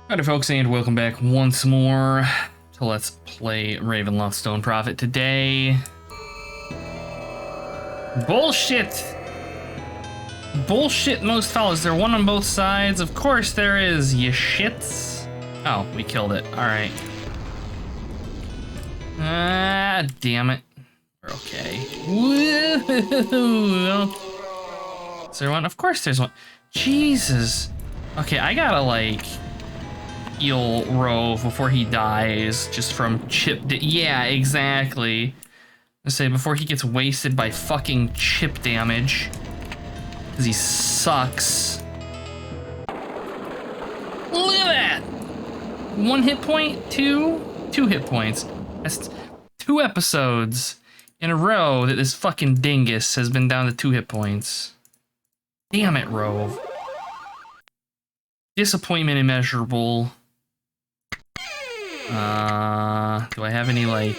Howdy folks, and welcome back once more to Let's Play Ravenloft Stone Prophet. Today... Bullshit! Bullshit most foul. Is there one on both sides? Of course there is, you shits. Oh, we killed it. Alright. Ah, damn it. We're okay. Woo! Is there one? Of course there's one. Jesus. Okay, I gotta, like... heal Rove before he dies, just from chip. Yeah, exactly. I say before he gets wasted by fucking chip damage, because he sucks. Look at that! 1 hit point, two hit points. That's 2 episodes in a row that this fucking dingus has been down to 2 hit points. Damn it, Rove. Disappointment immeasurable. Do I have any, like...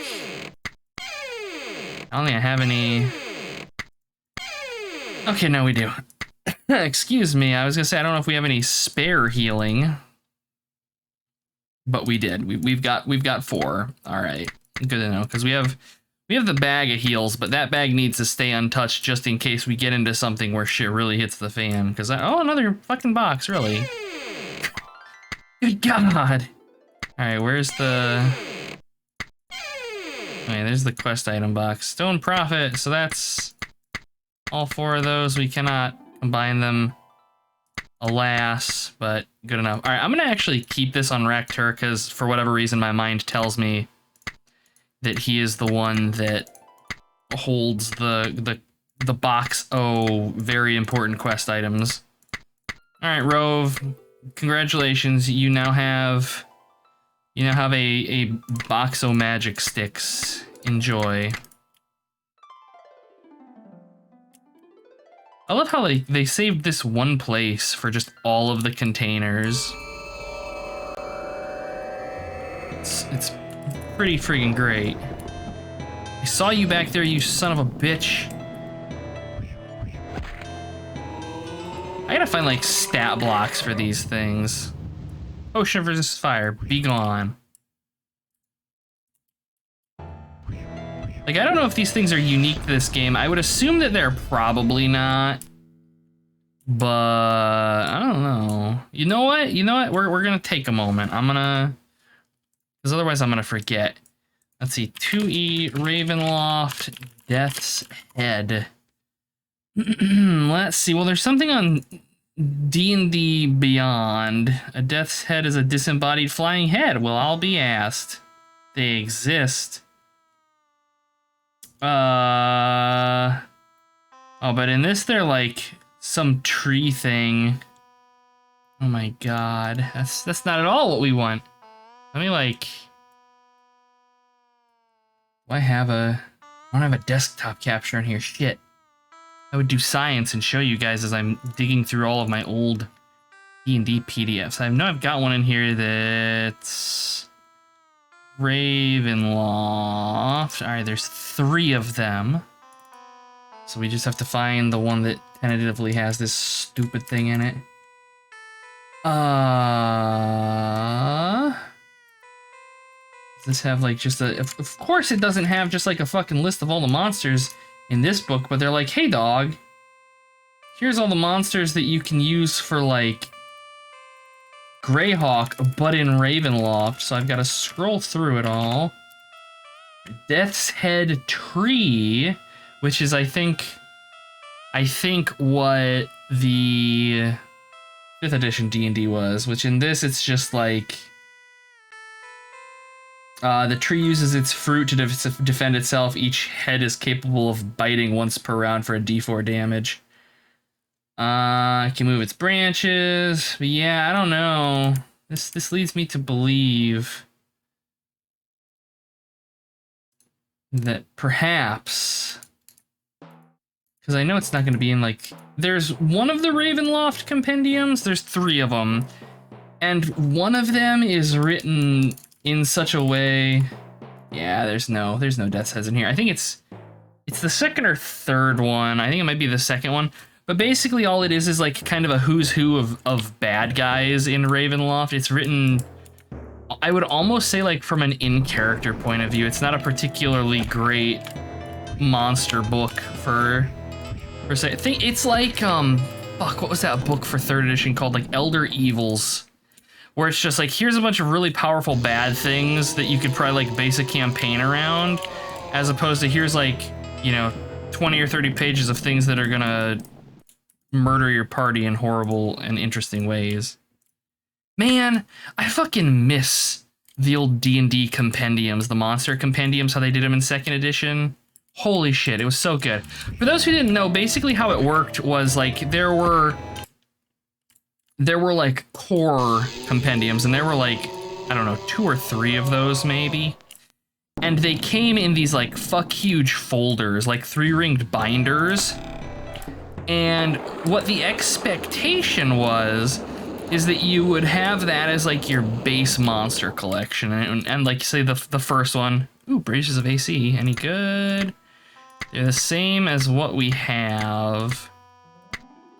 I don't think I have any... Okay, no, we do. Excuse me, I was gonna say, I don't know if we have any spare healing. But we did. We've got 4. Alright. Good to know, because we have the bag of heals, but that bag needs to stay untouched just in case we get into something where shit really hits the fan. Because oh, another fucking box, really. Good God! Alright, where's the... Okay, there's the quest item box. Stone Prophet, so that's... all 4 of those. We cannot combine them, alas, but good enough. Alright, I'm gonna actually keep this on Raktur, because for whatever reason my mind tells me that he is the one that holds the box O very important quest items. Alright, Rove, congratulations, you now have... a box of magic sticks. Enjoy. I love how they saved this one place for just all of the containers. It's pretty freaking great. I saw you back there, you son of a bitch. I gotta find like stat blocks for these things. Potion of resist fire, be gone. Like, I don't know if these things are unique to this game. I would assume that they're probably not. But I don't know. You know what? We're gonna take a moment. Because otherwise I'm gonna forget. Let's see, 2E, Ravenloft, Death's Head. Let's see, well, there's something on D&D Beyond. A Death's Head is a disembodied flying head. Well, I'll be asked. They exist. Oh, but in this they're like some tree thing. Oh my God, that's not at all what we want. Let me like... I don't have a desktop capture in here. Shit. I would do science and show you guys as I'm digging through all of my old D&D PDFs. I know I've got one in here that's Ravenloft. All right, there's 3 of them. So we just have to find the one that tentatively has this stupid thing in it. Does this have like just a... Of course it doesn't have just like a fucking list of all the monsters in this book, but they're like, hey dog, here's all the monsters that you can use for like Greyhawk, but in Ravenloft. So I've got to scroll through it all. Death's Head Tree, which is I think what the 5th edition D&D was, which in this it's just like the tree uses its fruit to defend itself. Each head is capable of biting once per round for a d4 damage. It can move its branches. But yeah, I don't know. This leads me to believe that perhaps... Because I know it's not going to be in, like... There's one of the Ravenloft compendiums. There's 3 of them. And one of them is written... in such a way, yeah, there's no Death's Heads in here. I think it's the 2nd or 3rd one. I think it might be the 2nd one. But basically all it is like kind of a who's who of bad guys in Ravenloft. It's written, I would almost say, like from an in-character point of view. It's not a particularly great monster book for say. I think it's like, fuck, what was that book for 3rd edition called? Like Elder Evils, where it's just like, here's a bunch of really powerful bad things that you could probably like base a campaign around, as opposed to here's like, you know, 20 or 30 pages of things that are gonna murder your party in horrible and interesting ways. Man, I fucking miss the old D&D compendiums, the monster compendiums, how they did them in 2nd edition. Holy shit, it was so good. For those who didn't know, basically how it worked was like there were like core compendiums, and there were like, I don't know, 2 or 3 of those maybe. And they came in these like fuck huge folders, like 3-ringed binders. And what the expectation was is that you would have that as like your base monster collection. And like say the first one, ooh, braces of AC, any good? They're the same as what we have.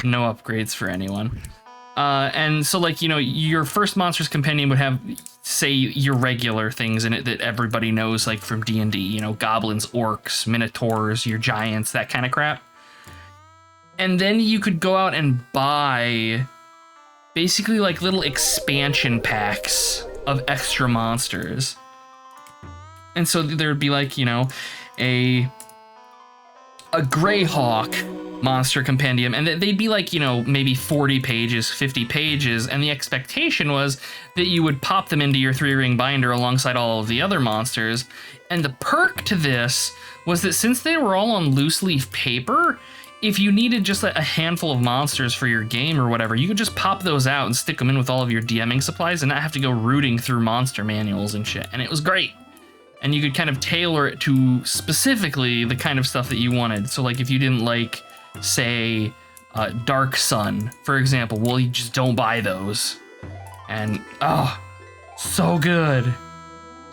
No upgrades for anyone. And so like, you know, your first Monsters Compendium would have, say, your regular things in it that everybody knows, like from D&D, you know, goblins, orcs, minotaurs, your giants, that kind of crap. And then you could go out and buy basically like little expansion packs of extra monsters. And so there'd be like, you know, a Greyhawk monster compendium, and they'd be like, you know, maybe 40 pages, 50 pages, and the expectation was that you would pop them into your 3-ring binder alongside all of the other monsters. And the perk to this was that since they were all on loose leaf paper, if you needed just a handful of monsters for your game or whatever, you could just pop those out and stick them in with all of your DMing supplies and not have to go rooting through monster manuals and shit. And it was great. And you could kind of tailor it to specifically the kind of stuff that you wanted. So like if you didn't like, say, Dark Sun, for example, well, you just don't buy those. And, oh, so good.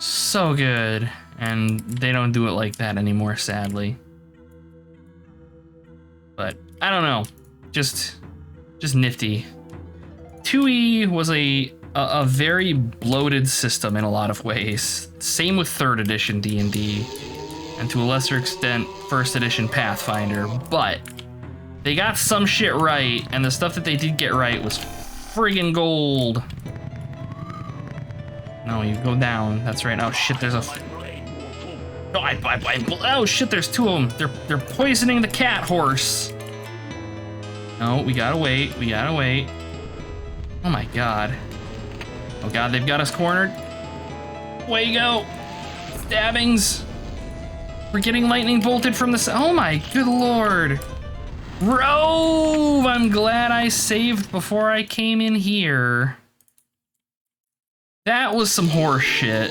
So good. And they don't do it like that anymore, sadly. But, I don't know. Just nifty. 2E was a very bloated system in a lot of ways. Same with 3rd edition D&D, and to a lesser extent 1st edition Pathfinder, but they got some shit right, and the stuff that they did get right was friggin' gold. No, you go down. That's right. Oh shit, there's a... Oh shit, there's 2 of them. They're poisoning the cat horse. No, we gotta wait. We gotta wait. Oh my god. Oh god, they've got us cornered. Way you go. Stabbings. We're getting lightning bolted from the... Oh my good lord. Rove! I'm glad I saved before I came in here. That was some horse shit.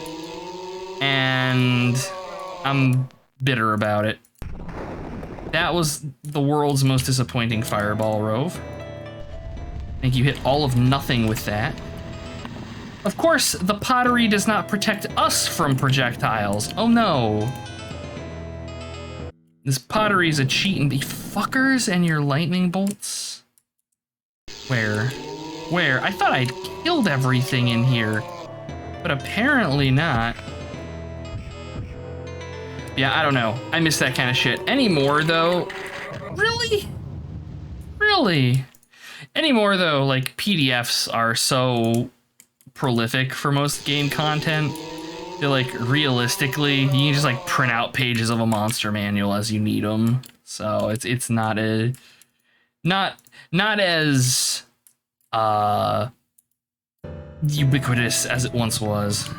And I'm bitter about it. That was the world's most disappointing fireball, Rove. I think you hit all of nothing with that. Of course, the pottery does not protect us from projectiles. Oh no. This pottery is a cheat and be fuckers, and your lightning bolts. Where? Where? I thought I'd killed everything in here, but apparently not. Yeah, I don't know. I miss that kind of shit. Anymore, though. Really? Really? Anymore, though, like, PDFs are so prolific for most game content. They're like, realistically, you can just like print out pages of a monster manual as you need them. So it's not as ubiquitous as it once was.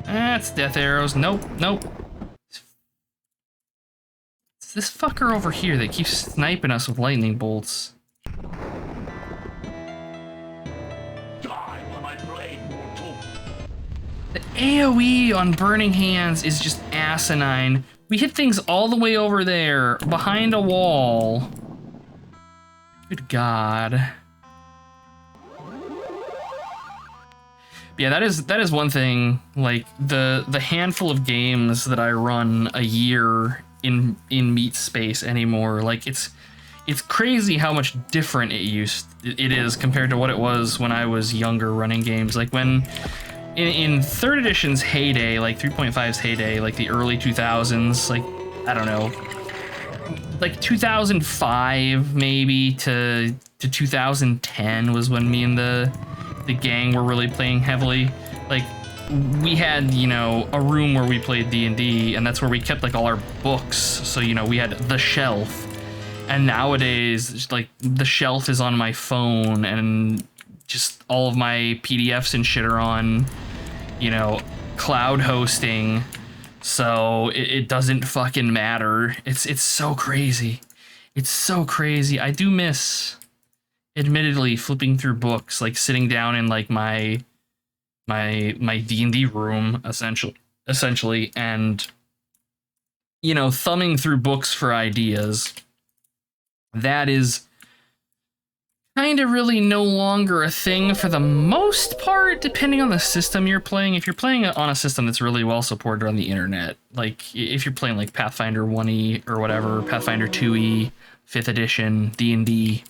That's death arrows. Nope, nope. It's this fucker over here that keeps sniping us with lightning bolts. The AoE on Burning Hands is just asinine. We hit things all the way over there, behind a wall. Good God. Yeah, that is one thing. Like the handful of games that I run a year in Meat Space anymore, like it's it's crazy how much different it is compared to what it was when I was younger running games. Like when in third edition's heyday, like 3.5's heyday, like the early 2000s, like I don't know, like 2005 maybe to 2010 was when me and the gang were really playing heavily. Like we had, you know, a room where we played D&D, and that's where we kept like all our books. So, you know, we had the shelf. And nowadays, just, like, the shelf is on my phone, and just all of my PDFs and shit are on, you know, cloud hosting. So it doesn't fucking matter. It's so crazy. It's so crazy. I do miss, admittedly, flipping through books, like sitting down in like my D&D room, essentially, and, you know, thumbing through books for ideas. That is kind of really no longer a thing for the most part, depending on the system you're playing. If you're playing on a system that's really well supported on the internet, like if you're playing like Pathfinder 1E or whatever, Pathfinder 2E, 5th edition, D&D,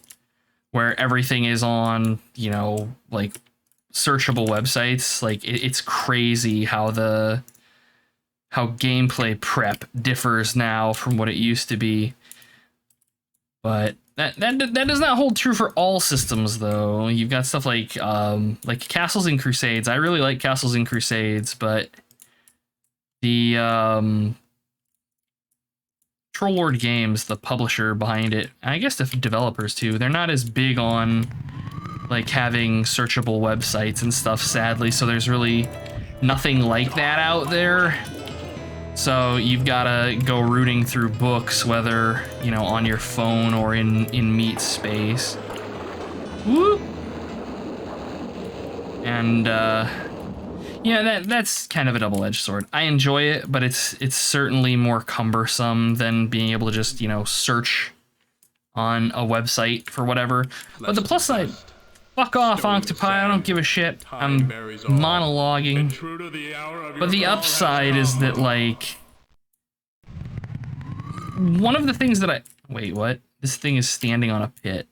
where everything is on, you know, like searchable websites, like it's crazy how gameplay prep differs now from what it used to be. But that does not hold true for all systems, though. You've got stuff like Castles and Crusades. I really like Castles and Crusades, but the Troll Lord Games, the publisher behind it, and I guess the developers too, they're not as big on like having searchable websites and stuff, sadly. So there's really nothing like that out there. So you've got to go rooting through books, whether, you know, on your phone or in meat space. Whoop. And yeah, that's kind of a double-edged sword. I enjoy it, but it's certainly more cumbersome than being able to just, you know, search on a website for whatever. But the plus side, fuck off, Octopi, I don't give a shit. I'm monologuing. But the upside is that, like, one of the things that wait, what? This thing is standing on a pit.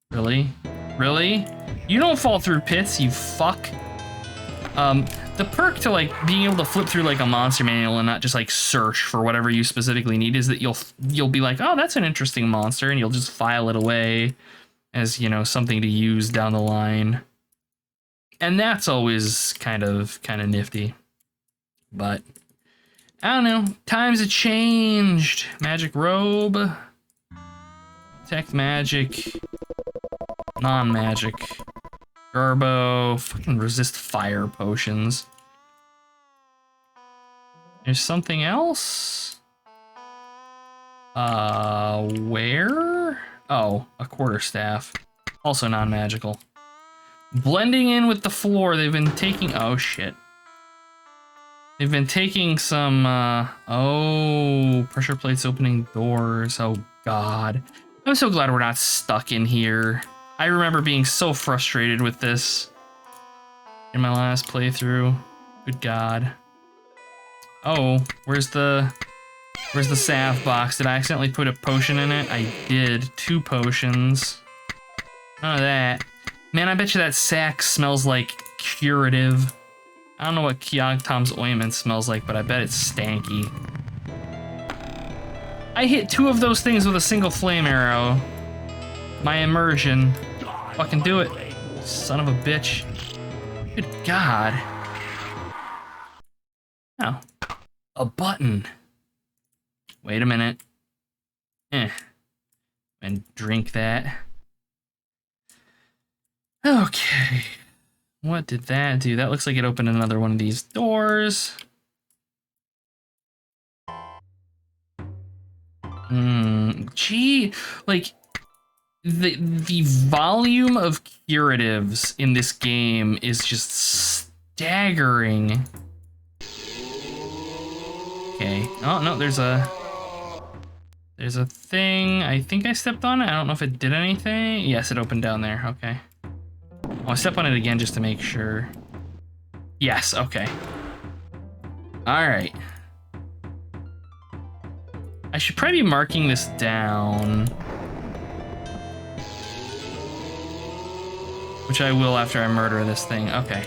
Really? Really? You don't fall through pits, you fuck. The perk to, like, being able to flip through, like, a monster manual and not just, like, search for whatever you specifically need is that you'll be like, oh, that's an interesting monster, and you'll just file it away as, you know, something to use down the line. And that's always kind of nifty. But I don't know, times have changed. Magic robe, detect magic, non-magic, Garbo, fucking resist fire potions. There's something else? Where? Oh, a quarterstaff. Also non-magical. Blending in with the floor, they've been taking... Oh, shit. They've been taking some, oh, pressure plates opening doors. Oh, God. I'm so glad we're not stuck in here. I remember being so frustrated with this in my last playthrough. Good God. Oh, where's the salve box? Did I accidentally put a potion in it? I did. 2 potions. None of that. Man, I bet you that sack smells like curative. I don't know what Kiog-Tom's ointment smells like, but I bet it's stanky. I hit 2 of those things with a single flame arrow. My immersion. Fucking do it. Son of a bitch. Good God. Oh. A button. Wait a minute. And drink that. Okay. What did that do? That looks like it opened another one of these doors. Gee, like the volume of curatives in this game is just staggering. Okay. Oh no, there's a thing. I think I stepped on it. I don't know if it did anything. Yes, it opened down there. Okay. I'll step on it again just to make sure. Yes, okay. All right. I should probably be marking this down. Which I will after I murder this thing. Okay.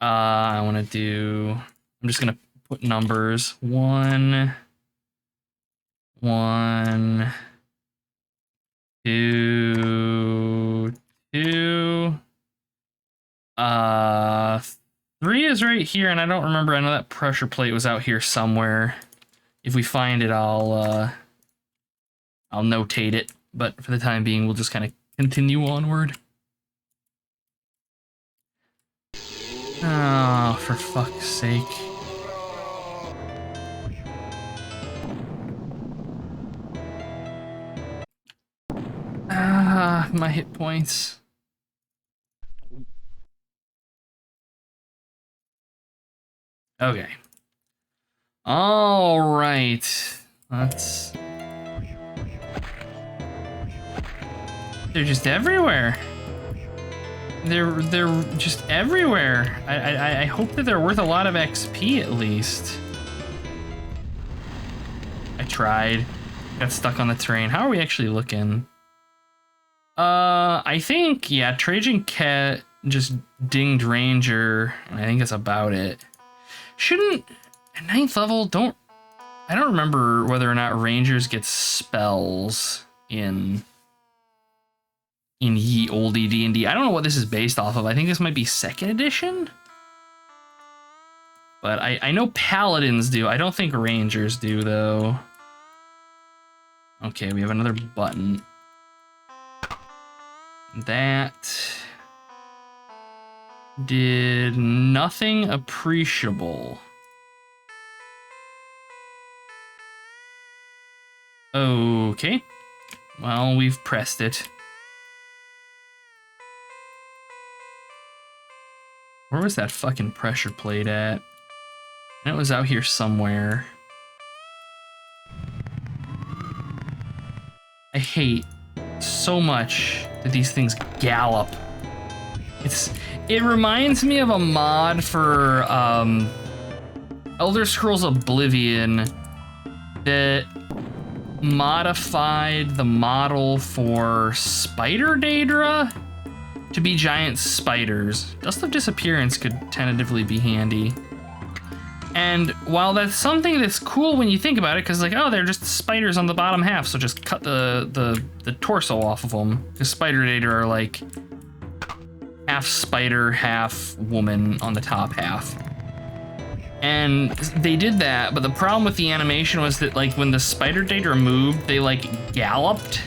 I want to do... I'm just going to put numbers. 1, 1, 2, 2. 3 is right here, and I don't remember. I know that pressure plate was out here somewhere. If we find it, I'll notate it. But for the time being, we'll just kind of continue onward. Oh, for fuck's sake. Ah, my hit points. Okay. All right. Let's... They're just everywhere. They're just everywhere. I hope that they're worth a lot of XP at least. I tried. Got stuck on the terrain. How are we actually looking? I think, yeah, Trajan Ket just dinged Ranger, and I think that's about it. Shouldn't, at 9th level, I don't remember whether or not Rangers get spells in ye olde D&D. I don't know what this is based off of. I think this might be 2nd edition. But I know Paladins do. I don't think Rangers do, though. Okay, we have another button. That did nothing appreciable. Okay. Well, we've pressed it. Where was that fucking pressure plate at? It was out here somewhere. I hate so much that these things gallop. It reminds me of a mod for Elder Scrolls Oblivion that modified the model for spider Daedra to be giant spiders. Dust of Disappearance could tentatively be handy. And while that's something that's cool when you think about it, because like, oh, they're just spiders on the bottom half, so just cut the torso off of them. Because spider Daedra are like half spider, half woman on the top half. And they did that, but the problem with the animation was that like when the spider Daedra moved, they like galloped.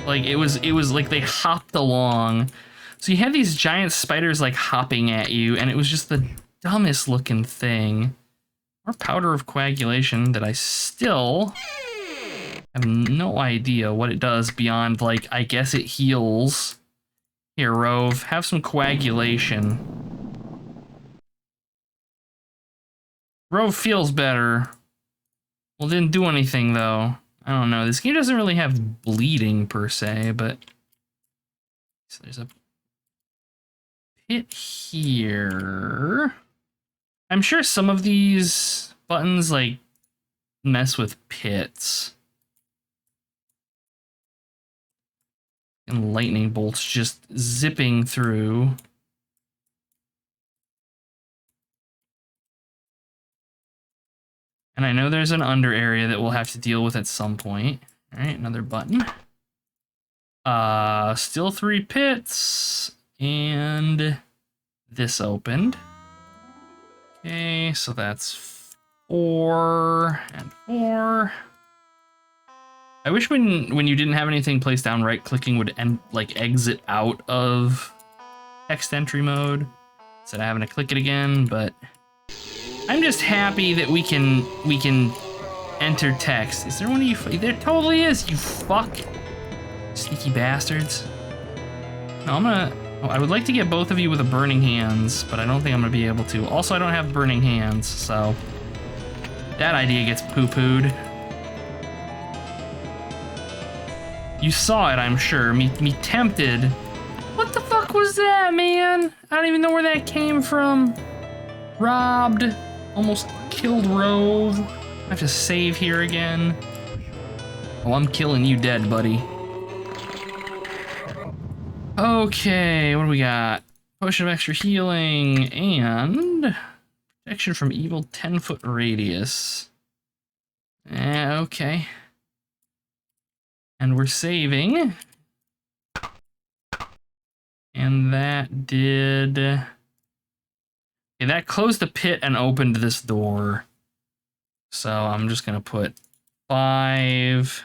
Like it was like they hopped along. So you had these giant spiders like hopping at you, and it was just the dumbest looking thing. Or powder of coagulation that I still have no idea what it does beyond, like, I guess it heals. Here, Rove, have some coagulation. Rove feels better. Well, didn't do anything, though. I don't know. This game doesn't really have bleeding, per se, but... So there's a pit here. I'm sure some of these buttons, like, mess with pits. And lightning bolts just zipping through. And I know there's an under area that we'll have to deal with at some point. All right, another button. Still 3 pits. And this opened. Okay, so that's 4 and 4. I wish when you didn't have anything placed down, right-clicking would exit out of text entry mode instead of having to click it again. But I'm just happy that we can enter text. Is there one of you? There totally is. You fuck, sneaky bastards. No, I would like to get both of you with a Burning Hands, but I don't think I'm going to be able to. Also, I don't have Burning Hands, so that idea gets poo-pooed. You saw it, I'm sure. Me tempted. What the fuck was that, man? I don't even know where that came from. Robbed. Almost killed Rove. I have to save here again. Oh, I'm killing you dead, buddy. Okay, what do we got? Potion of extra healing and protection from evil 10-foot radius. Okay. And we're saving. And that did... Okay, that closed the pit and opened this door. So I'm just going to put 5.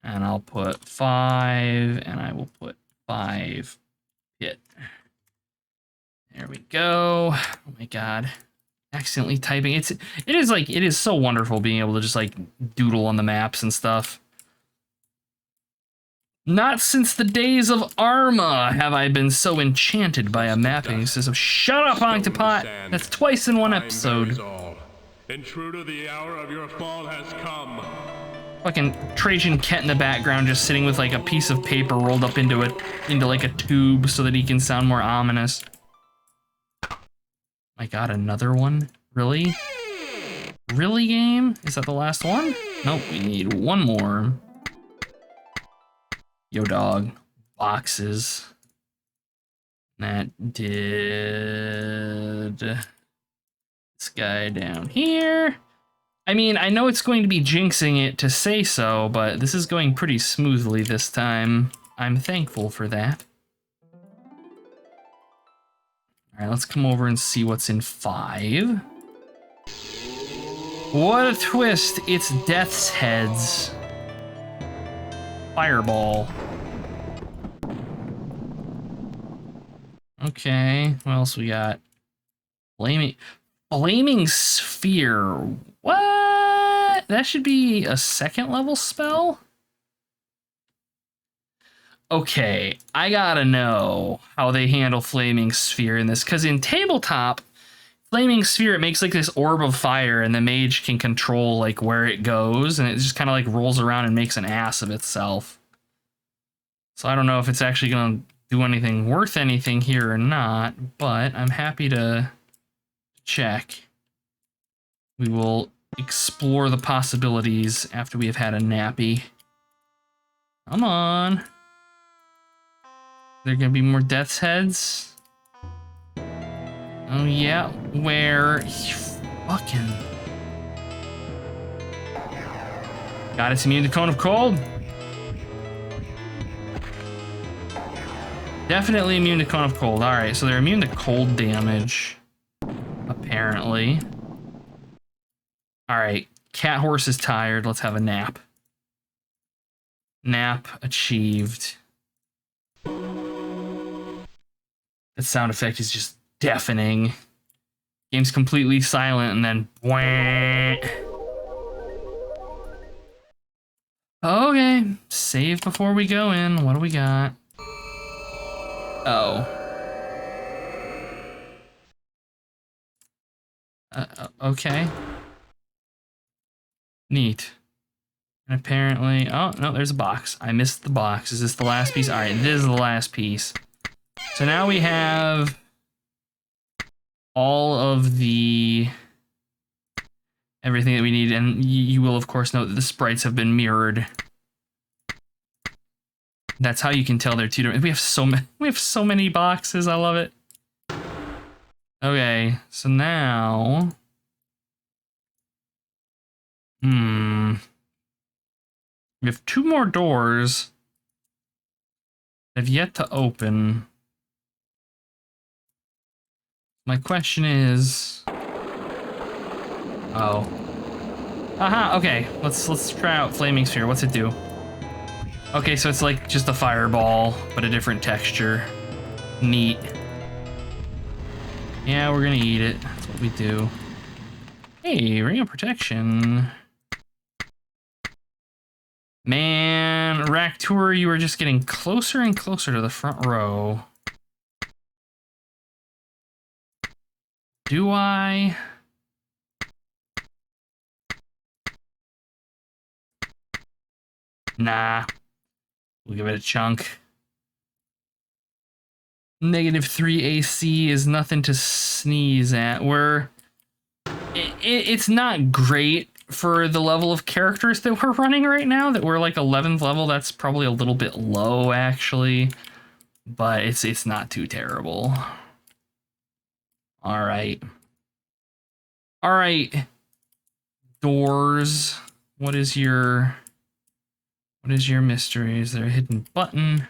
And I'll put 5. And I will put 5 pit. There we go. Oh my god. Accidentally typing. It is so wonderful being able to just like doodle on the maps and stuff. Not since the days of Arma have I been so enchanted by a mapping system. Shut up, Octopot! That's twice in one episode. Intruder, the hour of your fall has come. Fucking Trajan Kett in the background just sitting with like a piece of paper rolled up into like a tube so that he can sound more ominous. My god, another one? Really? Really, game? Is that the last one? Nope, we need one more. Yo, dog. Boxes. That did... This guy down here. I mean, I know it's going to be jinxing it to say so, but this is going pretty smoothly this time. I'm thankful for that. Alright, let's come over and see what's in 5. What a twist! It's Death's Heads. Fireball. Okay, what else we got? Flaming Sphere. What? That should be a 2nd level spell? Okay, I gotta know how they handle Flaming Sphere in this, because in Tabletop, Flaming Sphere, it makes like this orb of fire, and the mage can control like where it goes, and it just kind of like rolls around and makes an ass of itself. So I don't know if it's actually gonna do anything worth anything here or not, but I'm happy to check. We will explore the possibilities after we have had a nappy. Come on. There gonna be more Death's Heads? Oh yeah, where? Fucking... God, it's immune to Cone of Cold? Definitely immune to Cone of Cold. Alright, so they're immune to cold damage. Apparently. Alright, Cat Horse is tired. Let's have a nap. Nap achieved. That sound effect is just deafening. Game's completely silent and then... Wah. Okay, save before we go in. What do we got? Oh. Okay. Neat. And apparently... Oh, no, there's a box. I missed the box. Is this the last piece? Alright, this is the last piece. So now we have all of the... everything that we need, and you will, of course, note that the sprites have been mirrored. That's how you can tell they're two different... We have so many boxes. I love it. Okay, so now... We have 2 more doors that have yet to open. My question is... Oh. Aha, okay. Let's try out Flaming Sphere. What's it do? Okay, so it's like just a fireball, but a different texture. Neat. Yeah, we're gonna eat it. That's what we do. Hey, Ring of Protection. Man, Raktur, you are just getting closer and closer to the front row. Do I? Nah. We'll give it a chunk. -3 AC is nothing to sneeze at. It's not great for the level of characters that we're running right now, that we're like 11th level. That's probably a little bit low, actually. but it's not too terrible. All right. Doors. What is your mystery? Is there a hidden button?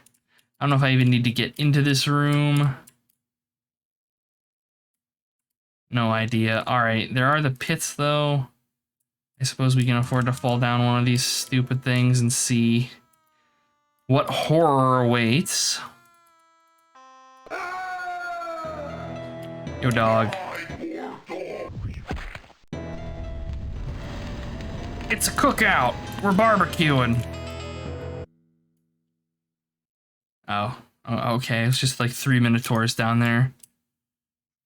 I don't know if I even need to get into this room. No idea. All right, there are the pits though. I suppose we can afford to fall down one of these stupid things and see what horror awaits. Yo, dog. It's a cookout. We're barbecuing. Oh, okay. It's just like 3 Minotaurs down there,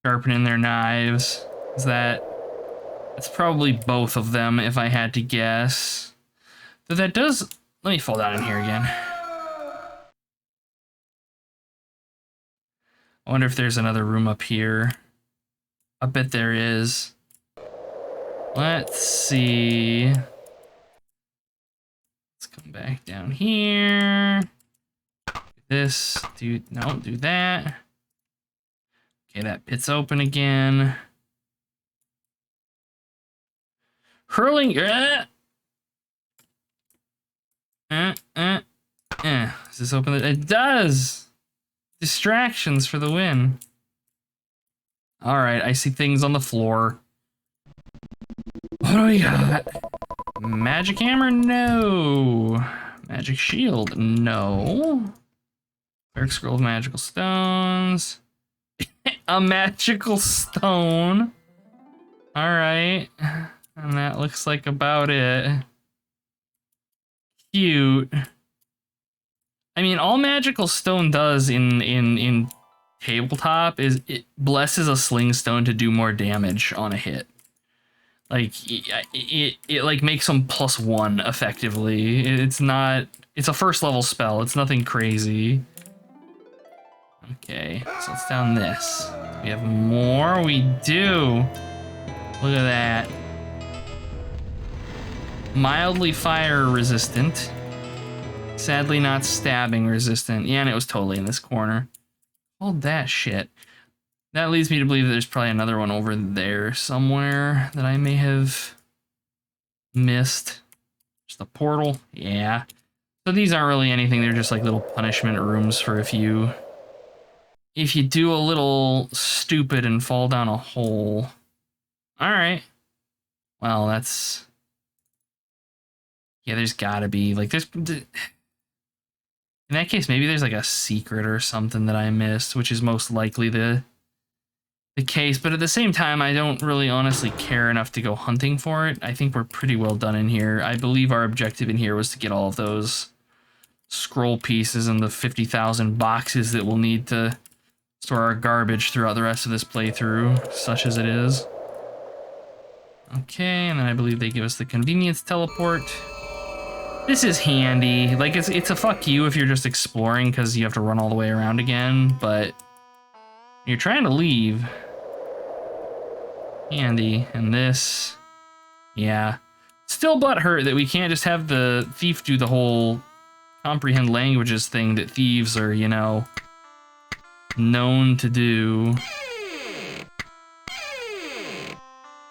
sharpening their knives. It's probably both of them if I had to guess. Though that does. Let me fall down in here again. I wonder if there's another room up here. I bet there is. Let's see. Let's come back down here. Do this. Do that. Okay, that pit's open again. Hurling. Is this open? It does. Distractions for the win. All right, I see things on the floor. What do we got? Magic hammer? No. Magic shield? No. Dark scroll of magical stones. A magical stone. All right. And that looks like about it. Cute. I mean, all magical stone does in tabletop is it blesses a sling stone to do more damage on a hit. Like it like makes them +1 effectively. It's a first level spell. It's nothing crazy. Okay, so let's down this. We have more. We do. Look at that. Mildly fire resistant. Sadly not stabbing resistant. Yeah, and it was totally in this corner. Hold that shit. That leads me to believe that there's probably another one over there somewhere that I may have missed. Just a portal. Yeah. So these aren't really anything. They're just like little punishment rooms for if you do a little stupid and fall down a hole. All right. Well, that's... Yeah, there's gotta be, like, there's... In that case, maybe there's like a secret or something that I missed, which is most likely the case. But at the same time, I don't really honestly care enough to go hunting for it. I think we're pretty well done in here. I believe our objective in here was to get all of those scroll pieces and the 50,000 boxes that we'll need to store our garbage throughout the rest of this playthrough, such as it is. Okay, and then I believe they give us the convenience teleport. This is handy. Like, it's a fuck you if you're just exploring because you have to run all the way around again, but you're trying to leave. Handy. And this, yeah. Still butthurt that we can't just have the thief do the whole comprehend languages thing that thieves are, you know, known to do.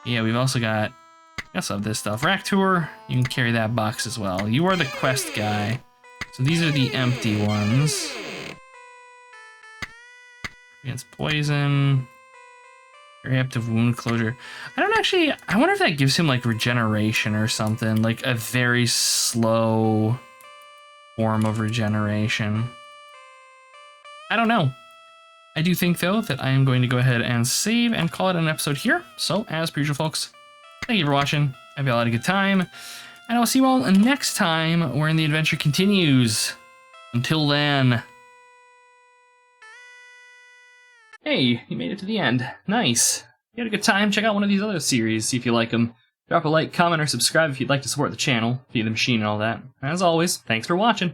Yeah, we've also got... I also have this stuff. Raktur, you can carry that box as well. You are the quest guy. So these are the empty ones. Against poison. Reactive wound closure. I wonder if that gives him like regeneration or something. Like a very slow form of regeneration. I don't know. I do think though that I am going to go ahead and save and call it an episode here. So as per usual, folks, thank you for watching. I hope you all had a good time. And I'll see you all next time wherein the adventure continues. Until then. Hey, you made it to the end. Nice. If you had a good time, check out one of these other series, see if you like them. Drop a like, comment, or subscribe if you'd like to support the channel, via the machine and all that. As always, thanks for watching.